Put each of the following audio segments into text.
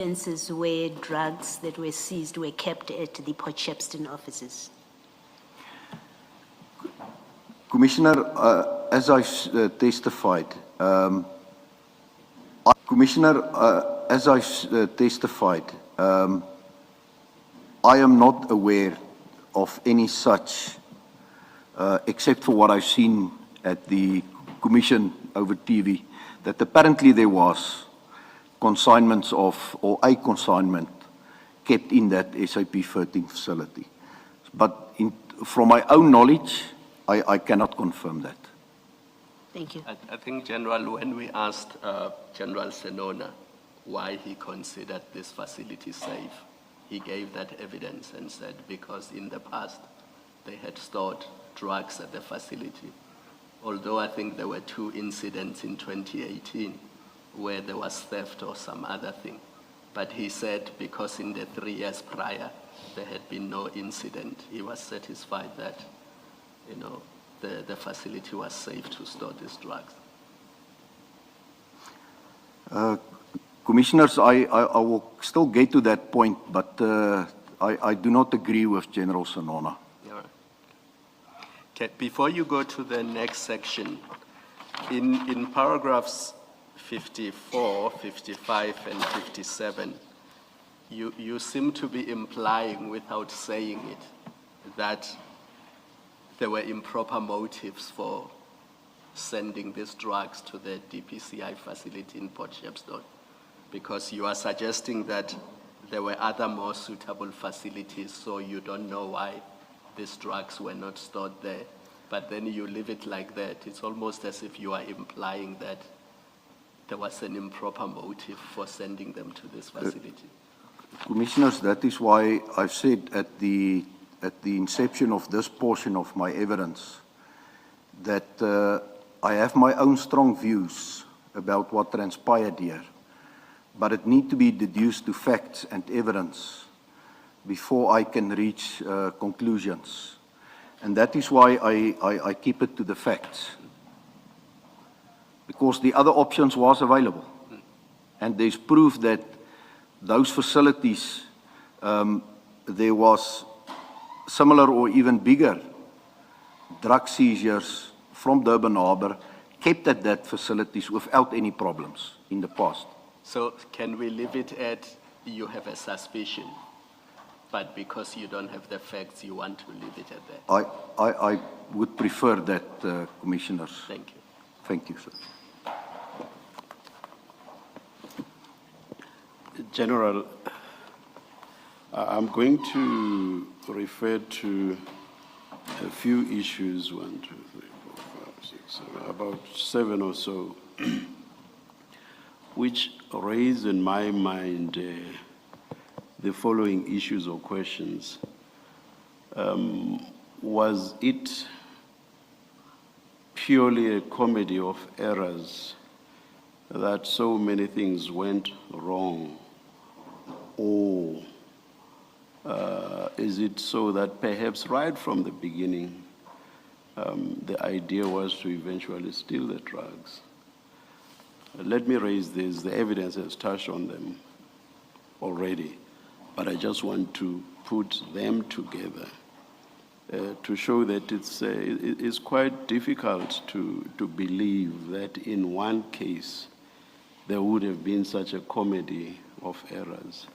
instances where drugs that were seized were kept at the Port Shepstone offices? Commissioner, as I testified, I am not aware of any such, except for what I've seen at the Commission over TV, that apparently there was consignments of, or a consignment kept in that SAP 13 facility. But from my own knowledge, I cannot confirm that. Thank you. I think, General, when we asked General Senona why he considered this facility safe, he gave that evidence and said because in the past they had stored drugs at the facility. Although I think there were 2 incidents in 2018 where there was theft or some other thing. But he said because in the 3 years prior there had been no incident, he was satisfied that, you know, the facility was safe to store these drugs. Commissioners, I will still get to that point, but I do not agree with General Senona. All right. Okay, before you go to the next section, in paragraphs 54, 55, and 57, you seem to be implying, without saying it, that there were improper motives for sending these drugs to the DPCI facility in Port Shepstone, because you are suggesting that there were other more suitable facilities, so you don't know why these drugs were not stored there. But then you leave it like that. It's almost as if you are implying that there was an improper motive for sending them to this facility. Commissioners, that is why I've said at the inception of this portion of my evidence that I have my own strong views about what transpired here, but it needs to be deduced to facts and evidence before I can reach conclusions. And that is why I keep it to the facts, because the other options was available. And there's proof that those facilities, there was similar or even bigger drug seizures from Durban Harbour kept at that facilities without any problems in the past. So can we leave it at you have a suspicion, but because you don't have the facts, you want to leave it at that? I would prefer that, Commissioners. Thank you. Thank you, sir. General, I'm going to refer to a few issues, 1, 2, 3, 4, 5, 6, 7, about 7 or so, which raise in my mind the following issues or questions. Was it purely a comedy of errors that so many things went wrong? Or is it so that perhaps right from the beginning, the idea was to eventually steal the drugs? Let me raise this. The evidence has touched on them already, but I just want to put them together to show that it's quite difficult to believe that in one case there would have been such a comedy of errors.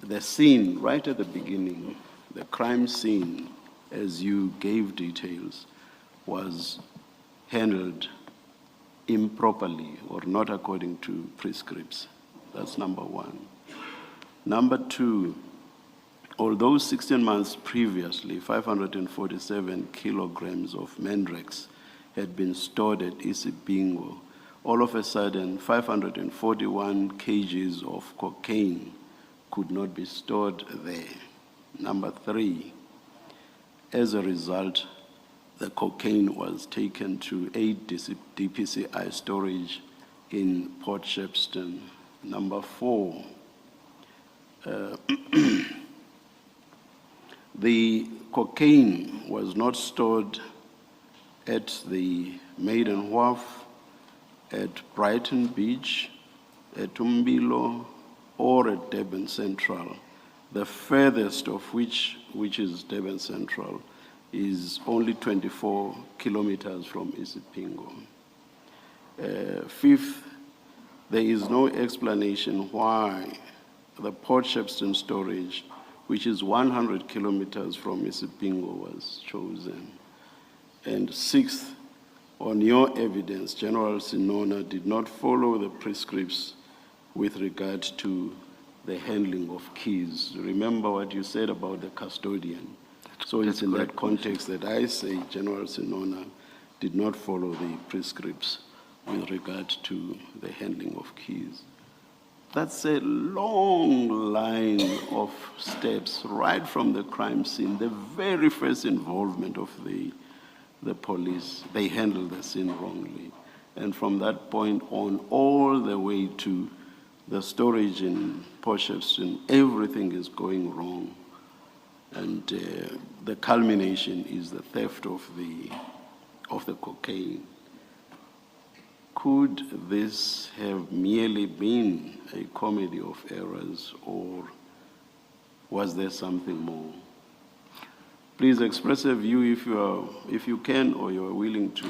The scene right at the beginning, the crime scene, as you gave details, was handled improperly or not according to prescripts. That's number one. Number two, although 16 months previously, 547 kilograms of Mandrex had been stored at Isipingo, all of a sudden 541 kgs of cocaine could not be stored there. Number three, as a result, the cocaine was taken to 8 DPCI storage in Port Shepstone. Number four, the cocaine was not stored at the Maiden Wharf, at Brighton Beach, at Umbilo or at Durban Central, the furthest of which is Durban Central, is only 24 kilometers from Isipingo. Fifth, there is no explanation why the Port Shepstone storage, which is 100 kilometers from Isipingo, was chosen. And sixth, on your evidence, General Senona did not follow the prescripts with regard to the handling of keys. Remember what you said about the custodian. So it's in that context that I say General Senona did not follow the prescripts with regard to the handling of keys. That's a long line of steps right from the crime scene, the very first involvement of the police. They handled the scene wrongly. And from that point on, all the way to the storage in Port Shepstone, everything is going wrong. And the culmination is the theft of the cocaine. Could this have merely been a comedy of errors, or was there something more? Please express a view if you can or you are willing to